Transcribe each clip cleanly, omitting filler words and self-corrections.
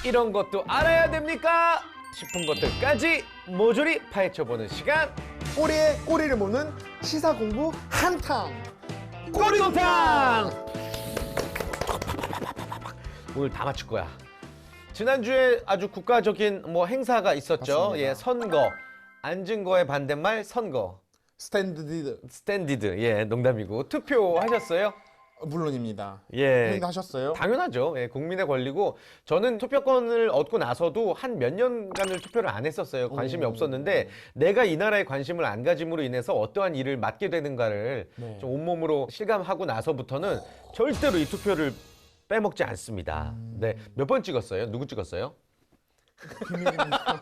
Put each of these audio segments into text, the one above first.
이런 것도 알아야 됩니까? 싶은 것들까지 모조리 파헤쳐보는 시간 꼬리에 꼬리를 무는 시사 공부 한탕. 꼬리곰탕! 오늘 다 맞출 거야. 지난주에 아주 국가적인 뭐 행사가 있었죠. 맞습니다. 예, 선거. 앉은 거의 반대말 선거. 스탠디드. 스탠디드. 예, 농담이고. 투표하셨어요? 물론입니다. 예. 하셨어요? 당연하죠. 예, 국민의 권리고 저는 투표권을 얻고 나서도 한 몇 년간을 투표를 안 했었어요. 관심이 없었는데 내가 이 나라에 관심을 안 가짐으로 인해서 어떠한 일을 맡게 되는가를 네. 좀 온몸으로 실감하고 나서부터는 절대로 이 투표를 빼먹지 않습니다. 네, 몇 번 찍었어요? 누구 찍었어요? 비밀입니다.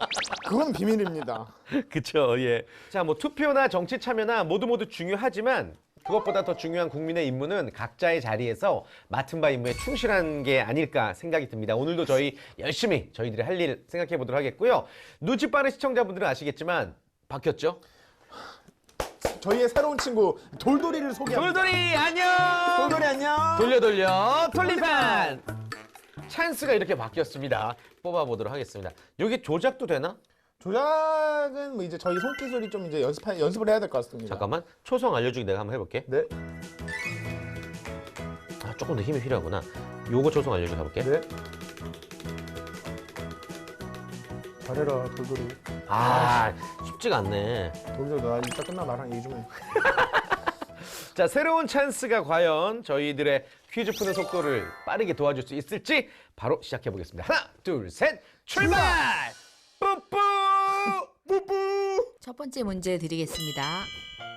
그건 비밀입니다. 그쵸, 예. 자, 뭐 투표나 정치 참여나 모두 중요하지만 그것보다 더 중요한 국민의 임무는 각자의 자리에서 맡은 바 임무에 충실한 게 아닐까 생각이 듭니다. 오늘도 저희 열심히 저희들이 할 일 생각해 보도록 하겠고요. 눈치 빠른 시청자분들은 아시겠지만 바뀌었죠? 저희의 새로운 친구 돌돌이를 소개합니다. 돌돌이 안녕! 돌돌이 안녕. 돌려 돌림판! 찬스가 이렇게 바뀌었습니다. 뽑아보도록 하겠습니다. 여기 조작도 되나? 조작은 뭐 이제 저희 손기술이 좀 이제 연습을 해야 될 것 같습니다. 잠깐만, 초성 알려주기 내가 한번 해볼게. 네. 아, 조금 더 힘이 필요하구나. 요거 초성 알려주기 가볼게. 네. 잘해라 돌돌이. 아, 쉽지가 않네. 돌돌이 나 이따 끝나 나랑 얘기 좀 해. 자, 새로운 찬스가 과연 저희들의 퀴즈 푸는 속도를 빠르게 도와줄 수 있을지 바로 시작해 보겠습니다. 하나, 둘, 셋, 출발! 뿌뿌! 뿌뿌. 첫 번째 문제 드리겠습니다.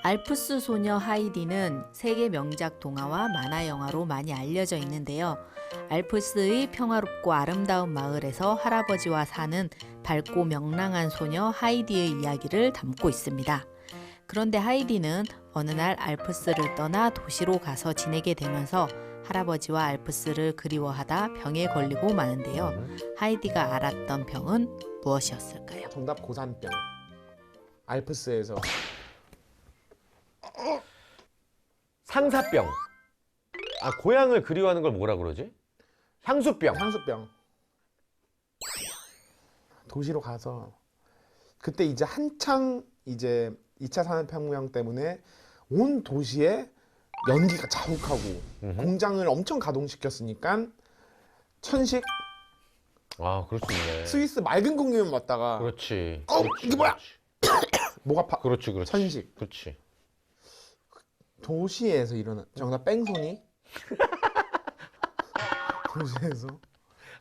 알프스 소녀 하이디는 세계 명작 동화와 만화 영화로 많이 알려져 있는데요. 알프스의 평화롭고 아름다운 마을에서 할아버지와 사는 밝고 명랑한 소녀 하이디의 이야기를 담고 있습니다. 그런데 하이디는 어느 날 알프스를 떠나 도시로 가서 지내게 되면서 할아버지와 알프스를 그리워하다 병에 걸리고 마는데요. 하이디가 앓았던 병은 무엇이었을까요? 정답 고산병. 알프스에서. 상사병. 아, 고향을 그리워하는 걸 뭐라 그러지? 향수병. 향수병. 도시로 가서 그때 이제 한창 이제 2차 산업혁명 때문에 온 도시에 연기가 자욱하고 공장을 엄청 가동시켰으니까 천식 아, 그럴 수 있네. 스위스 맑은 공기만 맡다가 그렇지. 이게 뭐야? 목 아파. 그렇지. 천식. 그렇지. 도시에서 일어난 정답 뺑소니. 도시에서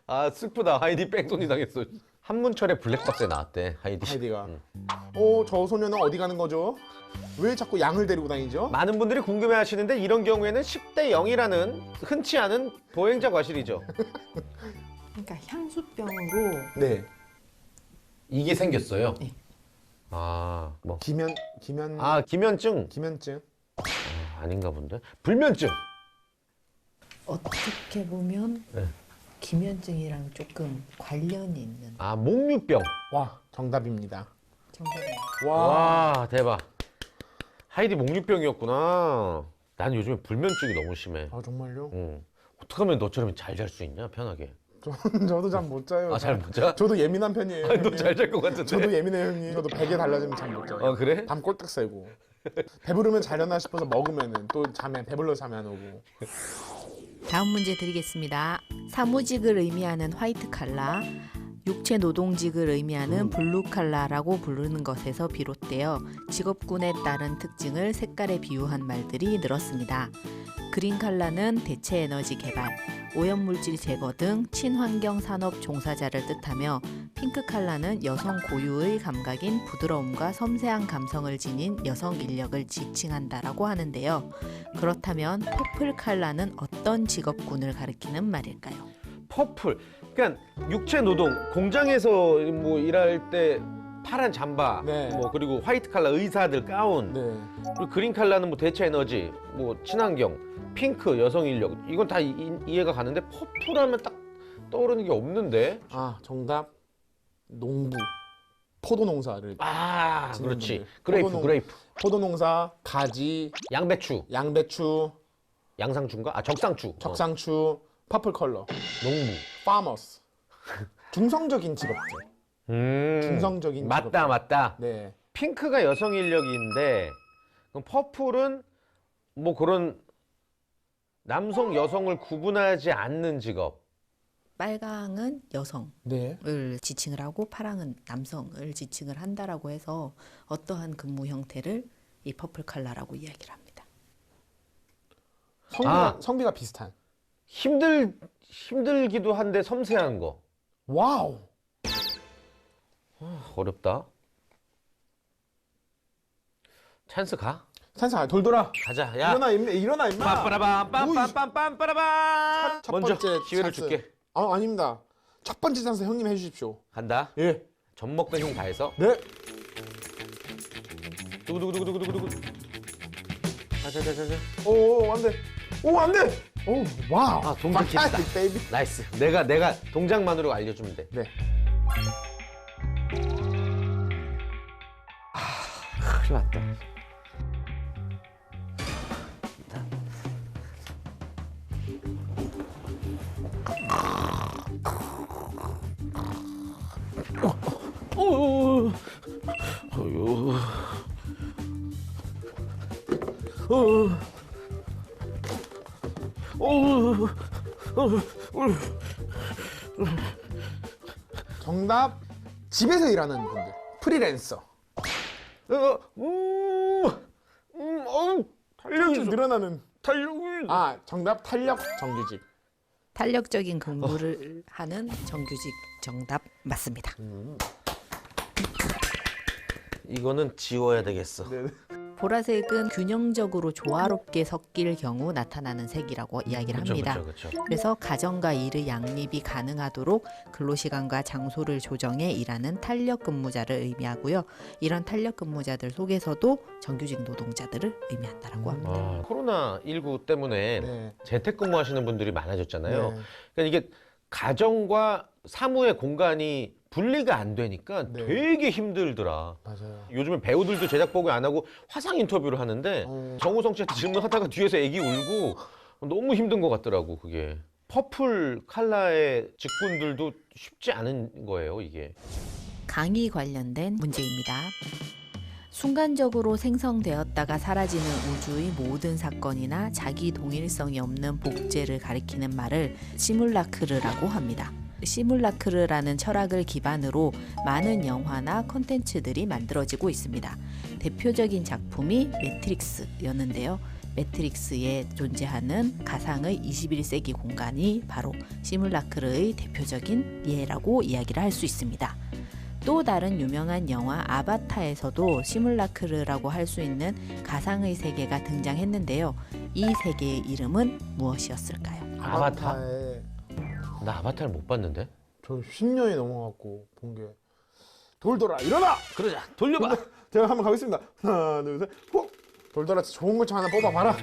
아, 슬프다. 하이디 뺑소니 당했어. 한문철의 블랙박스에 나왔대, 하이디. 하이디가 저 소녀는 어디 가는 거죠? 왜 자꾸 양을 데리고 다니죠? 많은 분들이 궁금해 하시는데 이런 경우에는 10대 0이라는 흔치 않은 보행자 과실이죠. 그러니까 향수병으로 네. 이게 생겼어요. 네. 아, 뭐. 기면증. 기면증? 아닌가 본데. 불면증. 어떻게 보면 네. 기면증이랑 조금 관련이 있는 아, 목류병. 와, 정답입니다. 정답이에요. 와, 대박. 하이디 목류병이었구나. 난 요즘에 불면증이 너무 심해. 아, 정말요? 응. 어떻게 하면 너처럼 잘 잘 수 있냐, 편하게. 저도 잠 못 자요. 아, 잘 못 자? 저도 예민한 편이에요. 너 잘 잘 것 같은데. 저도 예민해요, 형님. 저도 베개 달라지면 잠 못 자요. 그래? 밤 꼴딱 새고. 배부르면 자려나 싶어서 먹으면은 또 잠에 배불러 잠이 안 오고. 다음 문제 드리겠습니다. 사무직을 의미하는 화이트 칼라, 육체 노동직을 의미하는 블루 칼라라고 부르는 것에서 비롯되어 직업군에 따른 특징을 색깔에 비유한 말들이 늘었습니다. 그린 칼라는 대체 에너지 개발, 오염물질 제거 등 친환경 산업 종사자를 뜻하며 핑크 칼라는 여성 고유의 감각인 부드러움과 섬세한 감성을 지닌 여성 인력을 지칭한다라고 하는데요. 그렇다면 퍼플 칼라는 어떤 직업군을 가리키는 말일까요? 퍼플. 그러니까 육체 노동, 공장에서 뭐 일할 때 파란 잠바, 네. 뭐 그리고 화이트 칼라 의사들 가운, 네. 그리고 그린 칼라는 뭐 대체 에너지, 뭐 친환경, 핑크 여성 인력. 이건 다 이해가 가는데 퍼플하면 딱 떠오르는 게 없는데. 아, 정답. 농부. 포도 농사를. 아, 지는 그렇지. 분들. 그레이프, 그레이프. 포도 농사, 가지, 양배추, 양배추, 양상추인가? 아, 적상추. 적상추, 퍼플 컬러. 농부. 파머스. 중성적인 직업들. 중성적인 맞다, 직업들. 맞다. 네. 핑크가 여성 인력인데 그럼 퍼플은 뭐 그런 남성, 여성을 구분하지 않는 직업. 빨강은 여성을 네. 지칭을 하고 파랑은 남성을 지칭을 한다라고 해서 어떠한 근무 형태를 이 퍼플 컬러라고 이야기를 합니다. 성비가 비슷한. 힘들기도 한데 섬세한 거. 와우. 어렵다. 찬스 가? 찬스 돌돌아. 가자. 야. 일어나 임마. 빰빠라밤 첫 먼저 번째 기회를 찬스. 줄게. 아닙니다. 첫 번째 찬스 형님 해주십시오. 간다. 예. 젖 먹던 힘 다해서. 네. 두구두구두구두구두구. 자자자자자. 오, 안 돼. 오, 안 돼. 오, 와우. 아, 동작 기술이다. Fantastic, baby. 나이스. 내가 동작만으로 알려주면 돼. 네. 큰일 났다. 정답. 집에서 일하는 분들. 프리랜서. 탄력이 늘어나는. 탄력이. 정답 탄력 정규직. 탄력적인 근무를 하는 정규직 정답 맞습니다. 이거는 지워야 되겠어. 네. 보라색은 균형적으로 조화롭게 섞일 경우 나타나는 색이라고 이야기를 합니다. 그렇죠. 그래서 가정과 일의 양립이 가능하도록 근로시간과 장소를 조정해 일하는 탄력 근무자를 의미하고요. 이런 탄력 근무자들 속에서도 정규직 노동자들을 의미한다라고 합니다. 코로나19 때문에 네. 재택근무하시는 분들이 많아졌잖아요. 네. 그러니까 이게 가정과 사무의 공간이 분리가 안 되니까 네. 되게 힘들더라. 맞아요. 요즘에 배우들도 제작 보고 안 하고 화상 인터뷰를 하는데 정우성 씨한테 질문하다가 뒤에서 애기 울고 너무 힘든 것 같더라고 그게. 퍼플 컬러의 직군들도 쉽지 않은 거예요 이게. 강의 관련된 문제입니다. 순간적으로 생성되었다가 사라지는 우주의 모든 사건이나 자기 동일성이 없는 복제를 가리키는 말을 시뮬라크르라고 합니다. 시뮬라크르라는 철학을 기반으로 많은 영화나 콘텐츠들이 만들어지고 있습니다. 대표적인 작품이 매트릭스였는데요. 매트릭스에 존재하는 가상의 21세기 공간이 바로 시뮬라크르의 대표적인 예라고 이야기를 할 수 있습니다. 또 다른 유명한 영화 아바타에서도 시뮬라크르라고 할 수 있는 가상의 세계가 등장했는데요. 이 세계의 이름은 무엇이었을까요? 아바타? 아바타에 나 아바타를 못 봤는데. 저 10년이 넘어갖고 본 게. 돌돌아 일어나! 그러자 돌려봐. 제가 한번 가겠습니다. 하나, 둘, 셋, 훅! 돌돌아 좋은 것 좀 하나 뽑아봐라.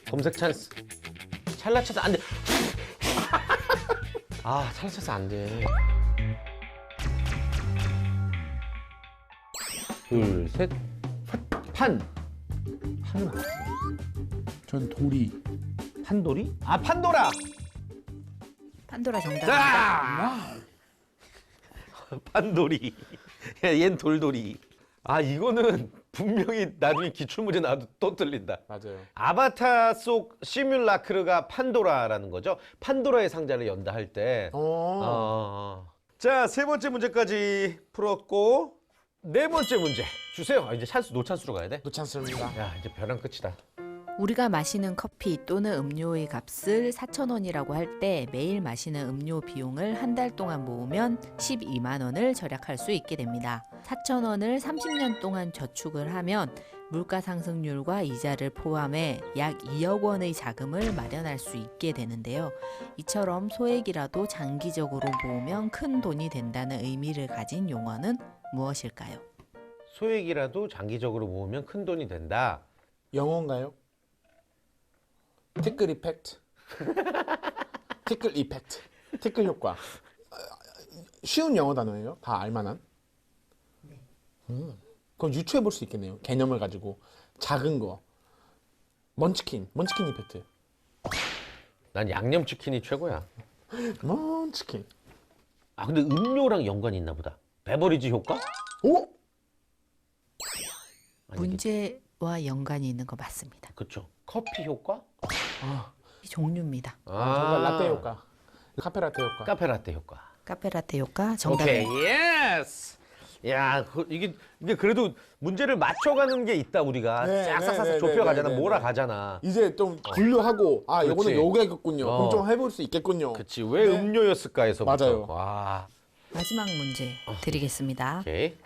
검색 찬스. 찰나차스 안 돼. 아 찰나차스 안 돼. 둘 셋. 판은 맞지. 전 돌이. 판돌이? 아 판도라. 판도라 정답입니다. 아! 판돌이. 야, 얜 돌돌이. 아 이거는 분명히 나중에 기출문제 나와도 또 틀린다. 맞아요. 아바타 속 시뮬라크르가 판도라라는 거죠. 판도라의 상자를 연다 할 때. 자, 세 번째 문제까지 풀었고 네 번째 문제 주세요. 이제 찬스 노찬스로 가야 돼. 노찬스입니다. 야, 이제 벼랑 끝이다. 우리가 마시는 커피 또는 음료의 값을 4,000원이라고 할 때 매일 마시는 음료 비용을 한 달 동안 모으면 12만 원을 절약할 수 있게 됩니다. 4,000원을 30년 동안 저축을 하면 물가 상승률과 이자를 포함해 약 2억 원의 자금을 마련할 수 있게 되는데요. 이처럼 소액이라도 장기적으로 모으면 큰 돈이 된다는 의미를 가진 용어는 무엇일까요? 소액이라도 장기적으로 모으면 큰 돈이 된다. 영어인가요? 티끌 이펙트. 티끌 이펙트. 티끌 효과. 쉬운 영어 단어예요? 다 알만한? 네. 그럼 유추해 볼 수 있겠네요. 개념을 가지고 작은 거. 먼치킨 이펙트. 난 양념치킨이 최고야. 먼치킨. 아 근데 음료랑 연관이 있나 보다. 베버리지 효과? 오? 문제와 연관이 있는 거 맞습니다. 그렇죠. 커피 효과? 이 종류입니다. 정말 라떼 효과. 카페라떼 효과. 카페라떼 효과. 카페라떼 효과 오케이, 정답입니다. 예스. 야, 이게 그래도 문제를 맞춰가는 게 있다 우리가 네, 싹싹싹 네, 좁혀가잖아, 네, 네, 몰아가잖아. 이제 좀 분류하고 아 그렇지. 이거는 요거겠군요. 어. 그럼 좀 해볼 수 있겠군요. 그치, 왜 네. 음료였을까 해서. 맞아요. 와, 마지막 문제 드리겠습니다. 오케이.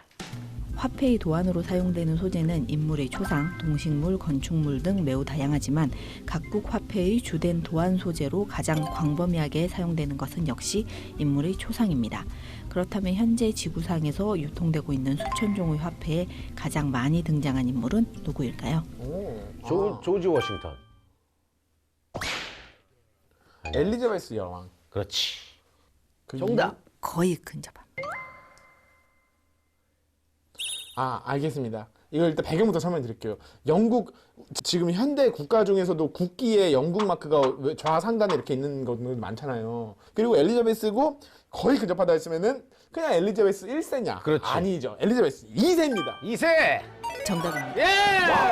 화폐의 도안으로 사용되는 소재는 인물의 초상, 동식물, 건축물 등 매우 다양하지만 각국 화폐의 주된 도안 소재로 가장 광범위하게 사용되는 것은 역시 인물의 초상입니다. 그렇다면 현재 지구상에서 유통되고 있는 수천 종의 화폐에 가장 많이 등장한 인물은 누구일까요? 오. 조지 워싱턴. 엘리자베스 여왕. 그렇지. 그 정답. 거의 근접합니다. 알겠습니다. 이거 일단 배경부터 설명드릴게요. 영국 지금 현대 국가 중에서도 국기에 영국 마크가 좌상단에 이렇게 있는 것들 많잖아요. 그리고 엘리자베스고 거의 근접하다 했으면은 그냥 엘리자베스 1세냐? 그렇지. 아니죠. 엘리자베스 2세입니다. 2세. 정답입니다.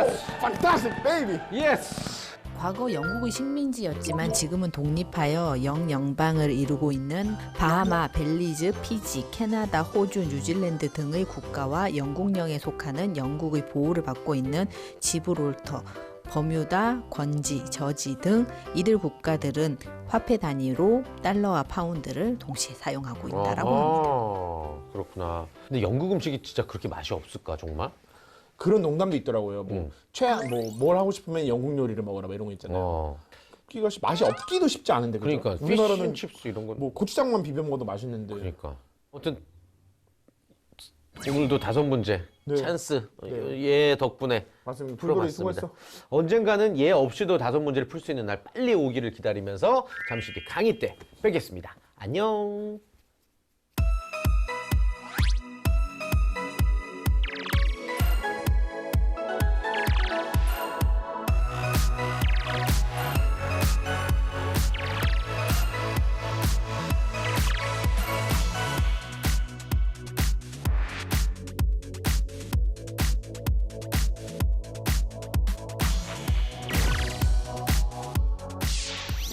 예스. 판타스틱 베이비. 예스. 과거 영국의 식민지였지만 지금은 독립하여 영연방을 이루고 있는 바하마, 벨리즈, 피지, 캐나다, 호주, 뉴질랜드 등의 국가와 영국령에 속하는 영국의 보호를 받고 있는 지브롤터, 버뮤다, 건지, 저지 등 이들 국가들은 화폐 단위로 달러와 파운드를 동시에 사용하고 있다라고 합니다. 그렇구나. 근데 영국 음식이 진짜 그렇게 맛이 없을까 정말? 그런 농담도 있더라고요. 뭐 최악 뭘 하고 싶으면 영국 요리를 먹어라 뭐 이런 거 있잖아요. 어. 이거 맛이 없기도 쉽지 않은데 그죠? 그러니까 우리나라는 피쉬앤칩스 이런 건 뭐 고추장만 비벼 먹어도 맛있는데. 그러니까. 아무튼 오늘도 5문제 네. 찬스. 네. 얘 덕분에 맞습니다. 불도리 풀어봤습니다. 수고했어. 언젠가는 얘 없이도 5문제를 풀 수 있는 날 빨리 오기를 기다리면서 잠시 뒤 강의 때 뵙겠습니다. 안녕.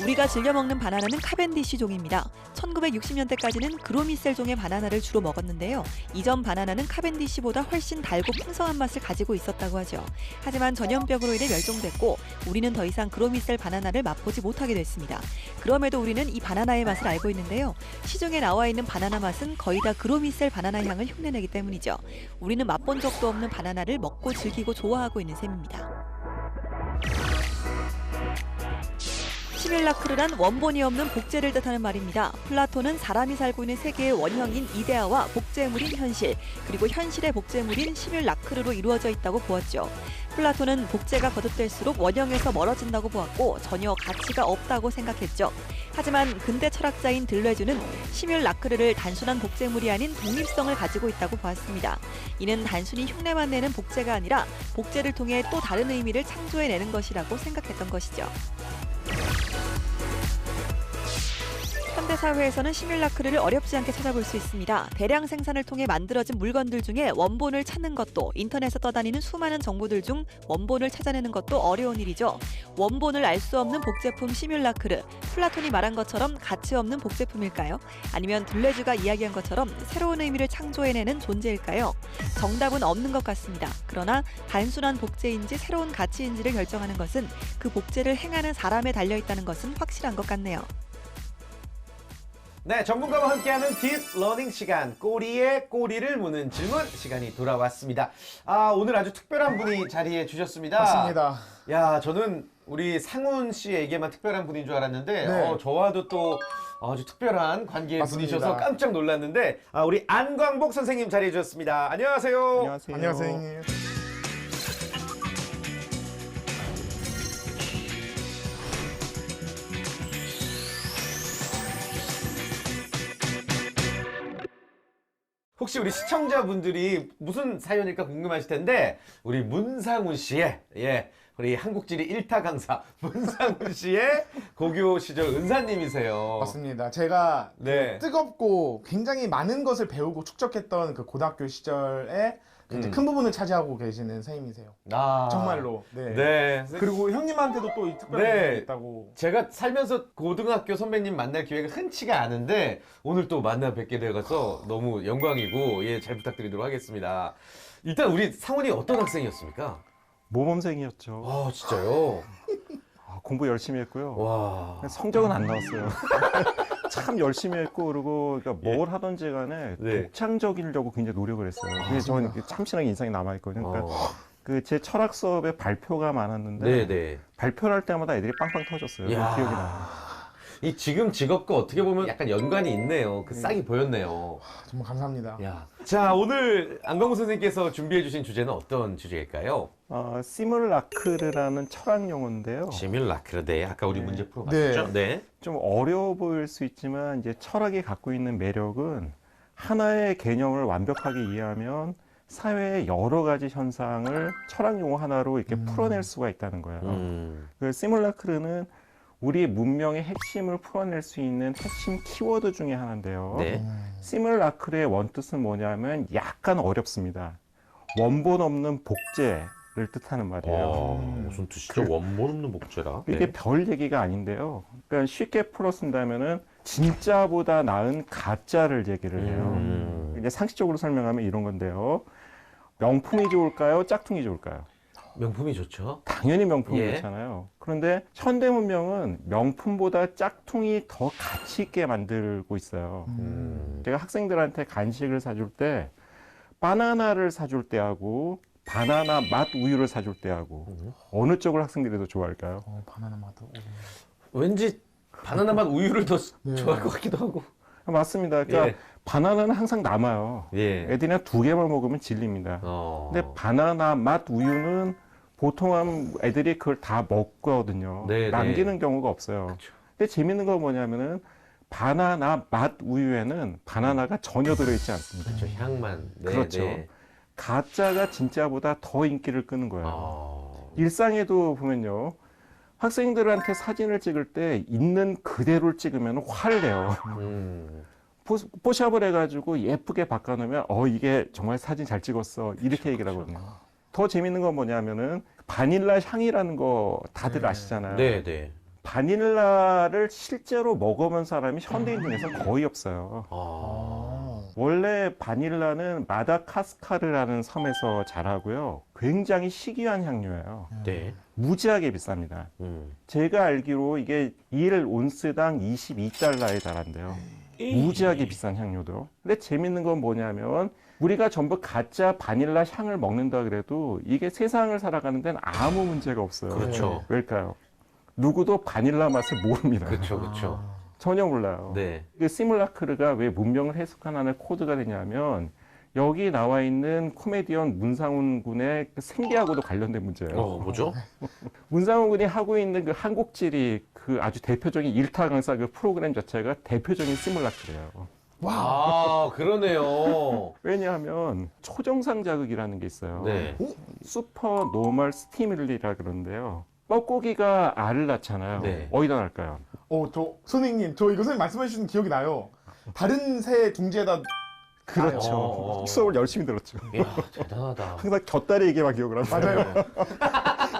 우리가 즐겨 먹는 바나나는 카벤디시 종입니다. 1960년대까지는 그로미셀 종의 바나나를 주로 먹었는데요. 이전 바나나는 카벤디시보다 훨씬 달고 풍성한 맛을 가지고 있었다고 하죠. 하지만 전염병으로 인해 멸종됐고 우리는 더 이상 그로미셀 바나나를 맛보지 못하게 됐습니다. 그럼에도 우리는 이 바나나의 맛을 알고 있는데요. 시중에 나와 있는 바나나 맛은 거의 다 그로미셀 바나나 향을 흉내내기 때문이죠. 우리는 맛본 적도 없는 바나나를 먹고 즐기고 좋아하고 있는 셈입니다. 시뮬라크르란 원본이 없는 복제를 뜻하는 말입니다. 플라톤은 사람이 살고 있는 세계의 원형인 이데아와 복제물인 현실, 그리고 현실의 복제물인 시뮬라크르로 이루어져 있다고 보았죠. 플라톤은 복제가 거듭될수록 원형에서 멀어진다고 보았고 전혀 가치가 없다고 생각했죠. 하지만 근대 철학자인 들레주는 시뮬라크르를 단순한 복제물이 아닌 독립성을 가지고 있다고 보았습니다. 이는 단순히 흉내만 내는 복제가 아니라 복제를 통해 또 다른 의미를 창조해내는 것이라고 생각했던 것이죠. 현대 사회에서는 시뮬라크르를 어렵지 않게 찾아볼 수 있습니다. 대량 생산을 통해 만들어진 물건들 중에 원본을 찾는 것도, 인터넷에 떠다니는 수많은 정보들 중 원본을 찾아내는 것도 어려운 일이죠. 원본을 알 수 없는 복제품 시뮬라크르, 플라톤이 말한 것처럼 가치 없는 복제품일까요? 아니면 들레주가 이야기한 것처럼 새로운 의미를 창조해내는 존재일까요? 정답은 없는 것 같습니다. 그러나 단순한 복제인지 새로운 가치인지를 결정하는 것은 그 복제를 행하는 사람에 달려있다는 것은 확실한 것 같네요. 네, 전문가와 함께하는 딥 러닝 시간, 꼬리에 꼬리를 무는 질문 시간이 돌아왔습니다. 오늘 아주 특별한 분이 자리해 주셨습니다. 맞습니다. 야, 저는 우리 상훈 씨에게만 특별한 분인 줄 알았는데 네. 저와도 또 아주 특별한 관계의 맞습니다. 분이셔서 깜짝 놀랐는데 우리 안광복 선생님 자리해 주셨습니다. 안녕하세요. 안녕하세요, 선생님. 혹시 우리 시청자분들이 무슨 사연일까 궁금하실 텐데 우리 문상훈 씨의 우리 한국지리 1타 강사 문상훈 씨의 고교 시절 은사님이세요. 맞습니다. 제가 네. 뜨겁고 굉장히 많은 것을 배우고 축적했던 그 고등학교 시절에 굉장히 큰 부분을 차지하고 계시는 선생님이세요. 아, 정말로. 네. 네. 그리고 형님한테도 또 이 특별한 네. 분이 있다고. 제가 살면서 고등학교 선배님 만날 기회가 흔치가 않은데 오늘 또 만나 뵙게 되어서 너무 영광이고 잘 부탁드리도록 하겠습니다. 일단 우리 상훈이 어떤 학생이었습니까? 모범생이었죠. 아 진짜요? 공부 열심히 했고요. 와. 성적은 안 나왔어요. 참 열심히 했고 그리고 그러니까 뭘 하든지 간에 네. 독창적이려고 굉장히 노력을 했어요. 그래서 저는 참신하게 인상이 남아있거든요. 그러니까 그 제 철학 수업에 발표가 많았는데 네네. 발표를 할 때마다 애들이 빵빵 터졌어요. 야. 기억이 나요. 이 지금 직업과 어떻게 보면 약간 연관이 있네요. 그 싹이 보였네요. 정말 감사합니다. 야. 자, 오늘 안광훈 선생님께서 준비해 주신 주제는 어떤 주제일까요? 시뮬라크르라는 철학 용어인데요. 시뮬라크르데 아까 우리 문제 풀어봤죠? 네. 좀 어려워 보일 수 있지만 이제 철학이 갖고 있는 매력은 하나의 개념을 완벽하게 이해하면 사회의 여러 가지 현상을 철학 용어 하나로 이렇게 풀어낼 수가 있다는 거예요. 그 시뮬라크르는 우리 문명의 핵심을 풀어낼 수 있는 핵심 키워드 중에 하나인데요. 네. 시뮬라크르의 원뜻은 뭐냐면 약간 어렵습니다. 원본 없는 복제를 뜻하는 말이에요. 무슨 뜻이죠? 원본 없는 복제라. 이게 별 얘기가 아닌데요. 그러니까 쉽게 풀어쓴다면은 진짜보다 나은 가짜를 얘기를 해요. 이제 상식적으로 설명하면 이런 건데요. 명품이 좋을까요? 짝퉁이 좋을까요? 명품이 좋죠. 당연히 명품이 예. 좋잖아요. 그런데 현대 문명은 명품보다 짝퉁이 더 가치 있게 만들고 있어요. 제가 학생들한테 간식을 사줄 때 바나나를 사줄 때하고 바나나 맛 우유를 사줄 때하고 어느 쪽을 학생들이 더 좋아할까요? 바나나 맛. 왠지 바나나 맛 우유를 더 네. 좋아할 것 같기도 하고. 맞습니다. 그러니까 예. 바나나는 항상 남아요. 예. 애들이랑 2개만 먹으면 질립니다. 근데 바나나 맛 우유는 보통 애들이 그걸 다 먹거든요. 네, 남기는 경우가 없어요. 그쵸. 근데 재밌는 건 뭐냐면은 바나나 맛 우유에는 바나나가 전혀 들어있지 않습니다. 저 향만. 네, 그렇죠. 네. 가짜가 진짜보다 더 인기를 끄는 거예요. 아. 일상에도 보면요. 학생들한테 사진을 찍을 때 있는 그대로를 찍으면 화를 내요. 포샵을 해가지고 예쁘게 바꿔놓으면 이게 정말 사진 잘 찍었어 이렇게 얘기를 하거든요. 더 재밌는 건 뭐냐면은 바닐라 향이라는 거 다들 아시잖아요. 네, 네. 바닐라를 실제로 먹어본 사람이 현대인 중에서 거의 없어요. 원래 바닐라는 마다카스카르라는 섬에서 자라고요. 굉장히 희귀한 향료예요. 네. 무지하게 비쌉니다. 제가 알기로 이게 1온스당 22달러에 달한대요. 무지하게 비싼 향료도. 근데 재밌는 건 뭐냐면 우리가 전부 가짜 바닐라 향을 먹는다 그래도 이게 세상을 살아가는 데는 아무 문제가 없어요. 그렇죠. 왜일까요? 누구도 바닐라 맛을 모릅니다. 그렇죠, 그렇죠. 전혀 몰라요. 네. 그 시뮬라크르가 왜 문명을 해석하는 코드가 되냐면 여기 나와 있는 코미디언 문상훈 군의 그 생계하고도 관련된 문제예요. 뭐죠? 문상훈 군이 하고 있는 그 한국지리 그 아주 대표적인 일타 강사 그 프로그램 자체가 대표적인 시뮬라크르예요. 아, 그러네요. 왜냐하면 초정상 자극이라는 게 있어요. 네. 슈퍼 노멀 스티뮬리라 그러는데요. 뻐꾸기가 알을 낳잖아요. 네. 어디다 낳을까요? 선생님, 저 이거 선생님 말씀해 주신 기억이 나요. 다른 새 둥지에다. 그렇죠. 수업을 열심히 들었죠. 이야, 대단하다. 항상 곁다리 얘기만 기억을 합니다. 맞아요.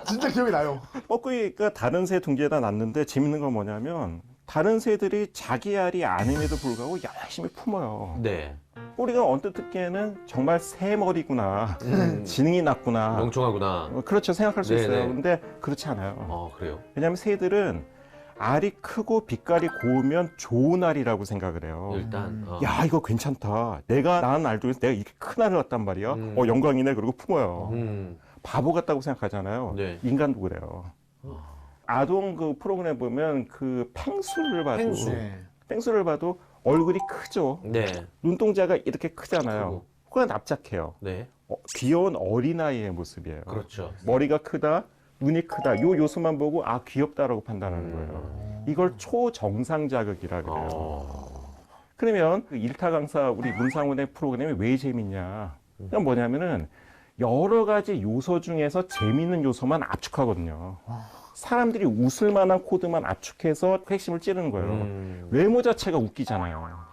진짜 기억이 나요. 뻐꾸기가 다른 새 둥지에다 낳는데 재밌는 건 뭐냐면 다른 새들이 자기 알이 아님에도 불구하고 열심히 품어요. 네. 우리가 언뜻 듣기에는 정말 새 머리구나, 지능이 낮구나, 멍청하구나. 그렇죠 생각할 수 네네. 있어요. 근데 그렇지 않아요. 그래요? 왜냐하면 새들은 알이 크고 빛깔이 고우면 좋은 알이라고 생각을 해요. 일단. 야 이거 괜찮다. 내가 낳은 알 중에서 내가 이렇게 큰 알을 낳았단 말이야. 영광이네. 그러고 품어요. 바보 같다고 생각하잖아요. 네. 인간도 그래요. 아동 그 프로그램 보면 그 펭수를 봐도 펭수. 펭수를 봐도 얼굴이 크죠. 네. 눈동자가 이렇게 크잖아요. 크고. 코가 납작해요. 네. 귀여운 어린아이의 모습이에요. 그렇죠. 머리가 크다, 눈이 크다. 요 요소만 보고 아 귀엽다라고 판단하는 거예요. 이걸 초정상 자극이라 그래요. 그러면 그 일타 강사 우리 문상훈의 프로그램이 왜 재밌냐? 그냥 뭐냐면은 여러 가지 요소 중에서 재밌는 요소만 압축하거든요. 사람들이 웃을 만한 코드만 압축해서 핵심을 찌르는 거예요. 외모 자체가 웃기잖아요.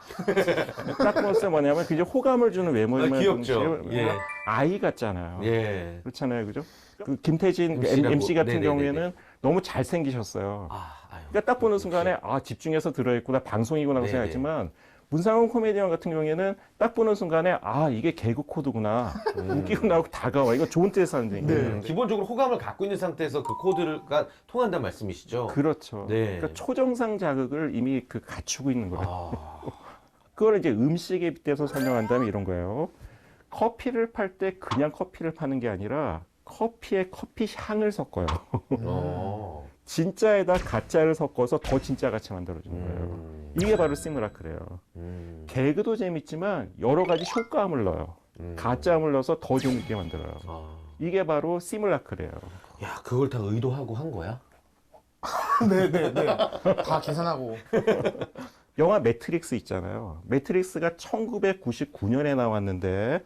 딱 봤을 때 뭐냐면 그게 호감을 주는 외모면 귀엽죠. 예. 아이 같잖아요. 예. 그렇잖아요, 그죠? 그 김태진 MC라고. MC 같은 네네네네. 경우에는 너무 잘생기셨어요. 아유. 그러니까 딱 보는 순간에 아 집중해서 들어있구나 방송이구나 하고 네네. 생각했지만 문상훈 코미디언 같은 경우에는 딱 보는 순간에 아 이게 개그 코드구나 웃기구나 하고 다가와. 이거 좋은 뜻에서 하는 얘기예요. 기본적으로 호감을 갖고 있는 상태에서 그 코드가 통한다는 말씀이시죠? 그렇죠. 네. 그러니까 초정상 자극을 이미 그 갖추고 있는 거예요. 아. 그걸 이제 음식에 빗대서 설명한다면 이런 거예요. 커피를 팔 때 그냥 커피를 파는 게 아니라 커피에 커피 향을 섞어요. 어. 진짜에다 가짜를 섞어서 더 진짜 같이 만들어주는 거예요. 이게 바로 시뮬라크래요. 개그도 재밌지만 여러 가지 효과음을 넣어요. 가짜음을 넣어서 더 재밌게 만들어요. 아. 이게 바로 시뮬라크래요. 야, 그걸 다 의도하고 한 거야? 네네네. 다 계산하고. 영화 매트릭스 있잖아요. 매트릭스가 1999년에 나왔는데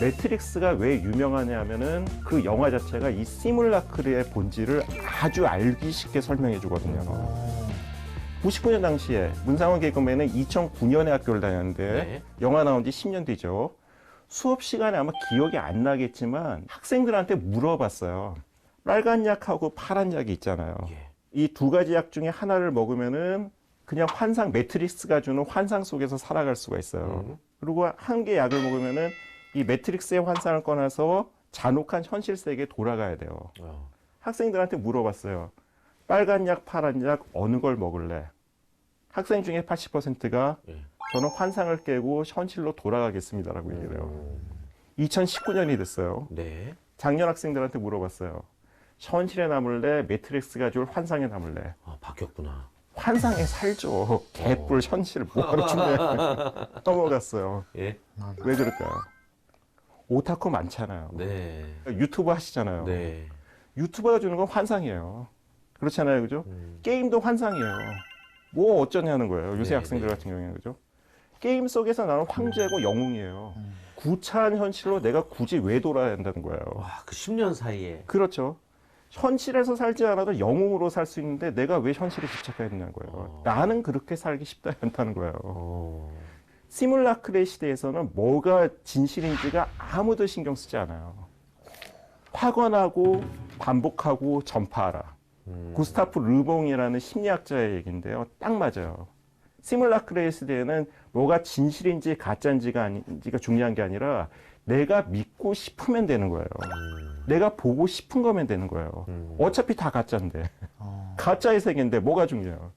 매트릭스가 왜 유명하냐면은 그 영화 자체가 이 시뮬라크의 본질을 아주 알기 쉽게 설명해 주거든요. 99년 당시에 문상훈 개그맨은 2009년에 학교를 다녔는데 네. 영화 나온 지 10년 뒤죠. 수업 시간에 아마 기억이 안 나겠지만 학생들한테 물어봤어요. 빨간 약하고 파란 약이 있잖아요. 예. 이 두 가지 약 중에 하나를 먹으면은 그냥 환상, 매트릭스가 주는 환상 속에서 살아갈 수가 있어요. 그리고 한 개 약을 먹으면은 이 매트릭스의 환상을 꺼내서 잔혹한 현실 세계에 돌아가야 돼요. 어. 학생들한테 물어봤어요. 빨간 약, 파란 약 어느 걸 먹을래? 학생 중에 80%가 예. 저는 환상을 깨고 현실로 돌아가겠습니다라고 얘기를 해요. 2019년이 됐어요. 네. 작년 학생들한테 물어봤어요. 현실에 남을래? 매트릭스가 줄 환상에 남을래? 아, 바뀌었구나. 환상에 살죠. 개뿔 현실 뭐하러 준대. 넘어갔어요. 예. 왜 그럴까요? 오타쿠 많잖아요. 네. 유튜브 하시잖아요. 네. 유튜버가 주는 건 환상이에요. 그렇잖아요, 그죠? 게임도 환상이에요. 뭐 어쩌냐는 거예요. 요새 네, 학생들 네. 같은 경우에는, 그죠? 게임 속에서 나는 황제고 영웅이에요. 구차한 현실로 내가 굳이 왜 돌아야 한다는 거예요. 와, 그 10년 사이에. 그렇죠. 현실에서 살지 않아도 영웅으로 살 수 있는데 내가 왜 현실에 집착해야 되는 거예요. 나는 그렇게 살기 쉽지 않다는 거예요. 어. 시뮬라크의 시대에서는 뭐가 진실인지가 아무도 신경 쓰지 않아요. 확언하고 반복하고 전파하라. 구스타프 르봉이라는 심리학자의 얘기인데요. 딱 맞아요. 시뮬라크의 시대에는 뭐가 진실인지 가짜인지가 중요한 게 아니라 내가 믿고 싶으면 되는 거예요. 내가 보고 싶은 거면 되는 거예요. 어차피 다 가짜인데. 가짜의 세계인데 뭐가 중요해요.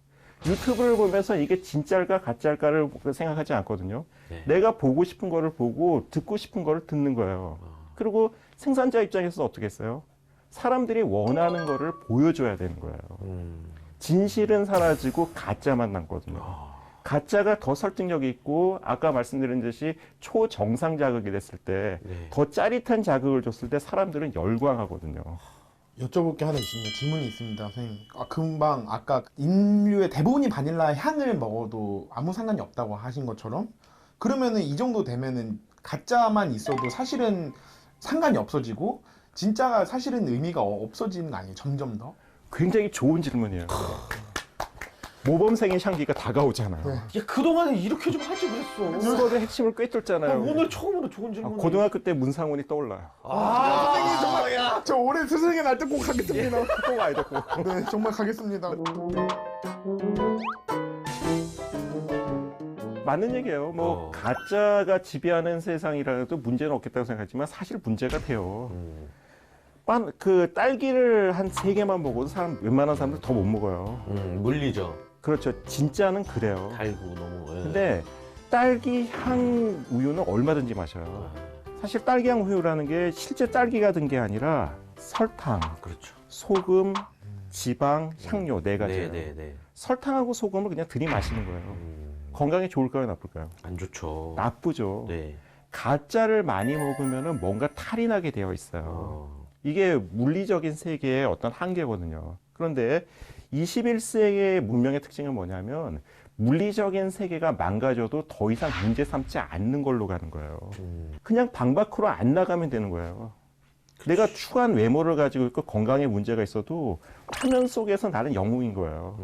유튜브를 보면서 이게 진짜일까 가짜일까를 생각하지 않거든요. 네. 내가 보고 싶은 거를 보고 듣고 싶은 거를 듣는 거예요. 그리고 생산자 입장에서 어떻게 했어요? 사람들이 원하는 거를 보여줘야 되는 거예요. 진실은 사라지고 가짜만 남거든요. 가짜가 더 설득력이 있고 아까 말씀드린 듯이 초정상 자극이 됐을 때 더 네. 짜릿한 자극을 줬을 때 사람들은 열광하거든요. 여쭤볼 게 하나 있습니다. 질문이 있습니다, 선생님. 금방 아까 인류의 대부분이 바닐라 향을 먹어도 아무 상관이 없다고 하신 것처럼 그러면은 이 정도 되면은 가짜만 있어도 사실은 상관이 없어지고 진짜가 사실은 의미가 없어지는 거 아니에요? 점점 더? 굉장히 좋은 질문이에요. 모범생의 향기가 다가오잖아요. 네. 야, 그동안에 이렇게 좀 하지 그랬어. 수업의 핵심을 꿰뚫잖아요. 오늘 처음으로 좋은 질문. 고등학교 때 문상훈이 떠올라요. 선생님 정말 저 올해 스승의 날 때 꼭 가겠습니다. 꼭 알죠, 꼭. 네, 정말 가겠습니다. 맞는 얘기예요. 뭐 가짜가 지배하는 세상이라도 문제는 없겠다고 생각하지만 사실 문제가 돼요. 그 딸기를 한 3개만 먹어도 웬만한 사람들 더 못 먹어요. 물리죠. 그렇죠. 진짜는 그래요. 달고 너무. 예. 근데 딸기 향 우유는 얼마든지 마셔요. 사실 딸기 향 우유라는 게 실제 딸기가 든 게 아니라 설탕, 그렇죠. 소금, 지방, 향료 4가지예요. 네네네. 설탕하고 소금을 그냥 들이마시는 거예요. 건강에 좋을까요, 나쁠까요? 안 좋죠. 나쁘죠. 네. 가짜를 많이 먹으면 뭔가 탈이 나게 되어 있어요. 이게 물리적인 세계의 어떤 한계거든요. 그런데 21세기의 문명의 특징은 뭐냐면 물리적인 세계가 망가져도 더 이상 문제 삼지 않는 걸로 가는 거예요. 그냥 방 밖으로 안 나가면 되는 거예요. 내가 추한 외모를 가지고 있고 건강에 문제가 있어도 화면 속에서 나는 영웅인 거예요.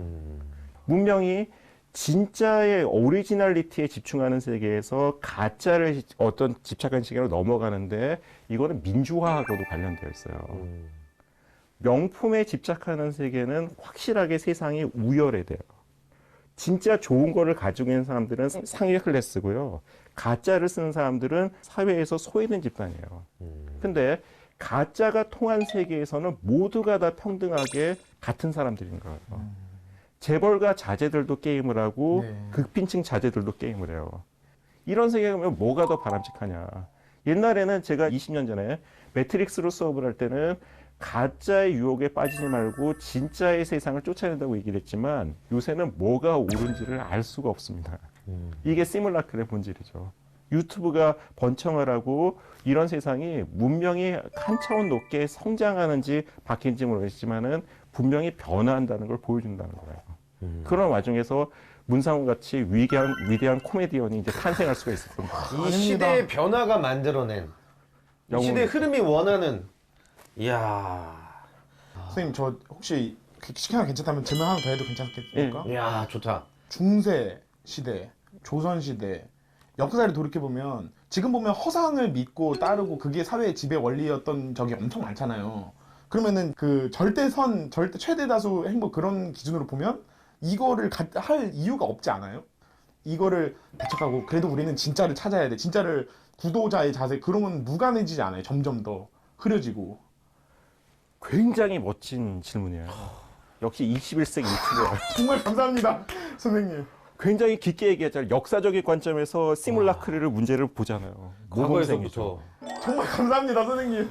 문명이 진짜의 오리지널리티에 집중하는 세계에서 가짜를 어떤 집착한 시계로 넘어가는데 이거는 민주화하고도 관련되어 있어요. 명품에 집착하는 세계는 확실하게 세상이 우열해돼요. 진짜 좋은 거를 가지고 있는 사람들은 상위 클래스고요. 가짜를 쓰는 사람들은 사회에서 소외된 집단이에요. 근데 가짜가 통한 세계에서는 모두가 다 평등하게 같은 사람들인 거예요. 재벌가 자제들도 게임을 하고 네. 극빈층 자제들도 게임을 해요. 이런 세계에 가면 뭐가 더 바람직하냐. 옛날에는 제가 20년 전에 매트릭스로 수업을 할 때는 가짜의 유혹에 빠지지 말고 진짜의 세상을 쫓아낸다고 얘기를 했지만 요새는 뭐가 옳은지를 알 수가 없습니다. 이게 시뮬라클의 본질이죠. 유튜브가 번창을 하고 이런 세상이 문명이 한 차원 높게 성장하는지 바뀌는지 모르겠지만은 분명히 변화한다는 걸 보여준다는 거예요. 그런 와중에서 문상훈 같이 위대한 코미디언이 이제 탄생할 수가 있었던 거예요. 이 시대의 변화가 만들어낸 이 시대의 흐름이 원하는 이야. 선생님 저 혹시 시간 괜찮다면 질문 하나 더 해도 괜찮겠습니까? 이야, 좋다. 중세 시대, 조선 시대 역사를 돌이켜 보면 지금 보면 허상을 믿고 따르고 그게 사회의 지배 원리였던 적이 엄청 많잖아요. 그러면은 그 절대선, 최대 다수 행복 그런 기준으로 보면 이거를 할 이유가 없지 않아요? 이거를 배척하고 그래도 우리는 진짜를 찾아야 돼. 진짜를 구도자의 자세 그러면 무관해지지 않아요. 점점 더 흐려지고. 굉장히 멋진 질문이에요. 역시 21세기 유튜버예요. 정말 감사합니다, 선생님. 굉장히 깊게 얘기하잖아요. 역사적인 관점에서 시뮬라크를 문제를 보잖아요. 모범생이죠. 과거에서부터. 정말 감사합니다, 선생님.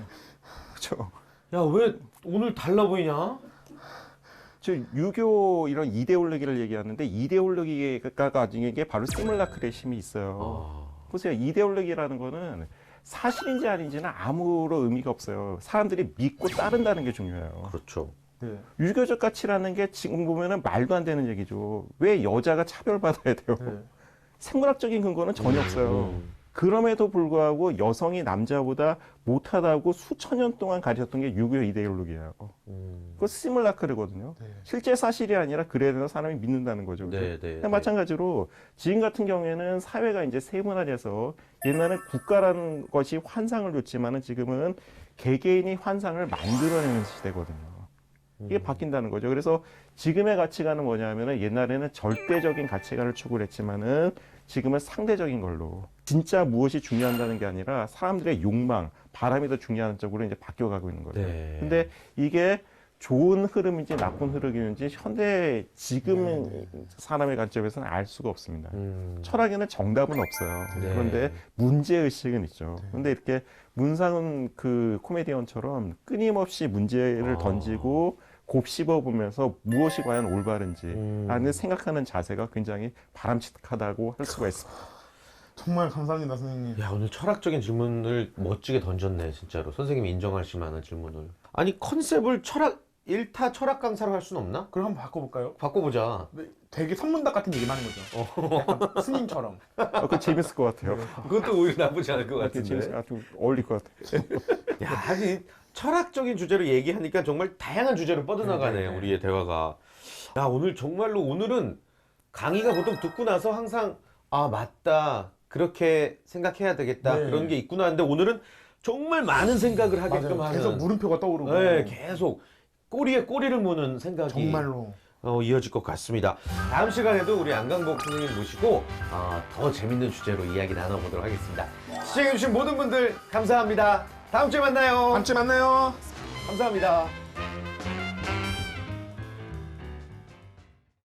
그렇죠. 야, 왜 오늘 달라 보이냐? 저 유교 이런 이데올로기를 얘기하는데 이데올로기가 가진 게 바로 시뮬라크의 힘이 있어요. 보세요. 이데올로기라는 거는 사실인지 아닌지는 아무런 의미가 없어요. 사람들이 믿고 따른다는 게 중요해요. 그렇죠. 네. 유교적 가치라는 게 지금 보면은 말도 안 되는 얘기죠. 왜 여자가 차별받아야 돼요? 네. 생물학적인 근거는 전혀 없어요. 그럼에도 불구하고 여성이 남자보다 못하다고 수천 년 동안 가르쳤던 게 유교 이데올로기예요. 그거 시뮬라크르거든요. 네. 실제 사실이 아니라 그래야 되는 사람이 믿는다는 거죠. 네, 네, 네. 마찬가지로 지금 같은 경우에는 사회가 이제 세분화돼서 옛날엔 국가라는 것이 환상을 줬지만은 지금은 개개인이 환상을 만들어내는 시대거든요. 이게 바뀐다는 거죠. 그래서 지금의 가치관은 뭐냐면은 옛날에는 절대적인 가치관을 추구를 했지만은 지금은 상대적인 걸로 진짜 무엇이 중요한다는 게 아니라 사람들의 욕망, 바람이 더 중요한 쪽으로 이제 바뀌어가고 있는 거죠. 네. 근데 이게 좋은 흐름인지 나쁜 흐름인지 현대 지금 사람의 관점에서는 알 수가 없습니다. 철학에는 정답은 없어요. 네. 그런데 문제의식은 있죠. 그런데 이렇게 문상훈 그 코미디언처럼 끊임없이 문제를 던지고 곱씹어 보면서 무엇이 과연 올바른지 라는 생각하는 자세가 굉장히 바람직하다고 할 수가 있습니다. 정말 감사합니다, 선생님. 야, 오늘 철학적인 질문을 멋지게 던졌네, 진짜로. 선생님이 인정하실 만한 질문을. 아니, 컨셉을 일타 철학 강사로 할 수는 없나? 그럼 한번 바꿔볼까요? 바꿔보자. 네, 되게 선문답 같은 얘기만 하는 거죠. 약간 스님처럼. 그거 재밌을 것 같아요. 그것도 오히려 나쁘지 않을 것 같은데. 아주 어울릴 것 같아요. 야, 이 철학적인 주제로 얘기하니까 정말 다양한 주제로 뻗어나가네, 우리의 대화가. 야, 오늘은 강의가 보통 듣고 나서 항상, 아, 맞다. 그렇게 생각해야 되겠다. 네. 그런 게 있구나 하는데 오늘은 정말 많은 생각을 하게끔 맞아요. 하는. 계속 물음표가 떠오르고. 네, 계속 꼬리에 꼬리를 무는 생각이 정말로. 이어질 것 같습니다. 다음 시간에도 우리 안강복 선생님 모시고 더 재밌는 주제로 이야기 나눠보도록 하겠습니다. 시청해주신 모든 분들 감사합니다. 다음 주에 만나요. 다음 주에 만나요. 감사합니다.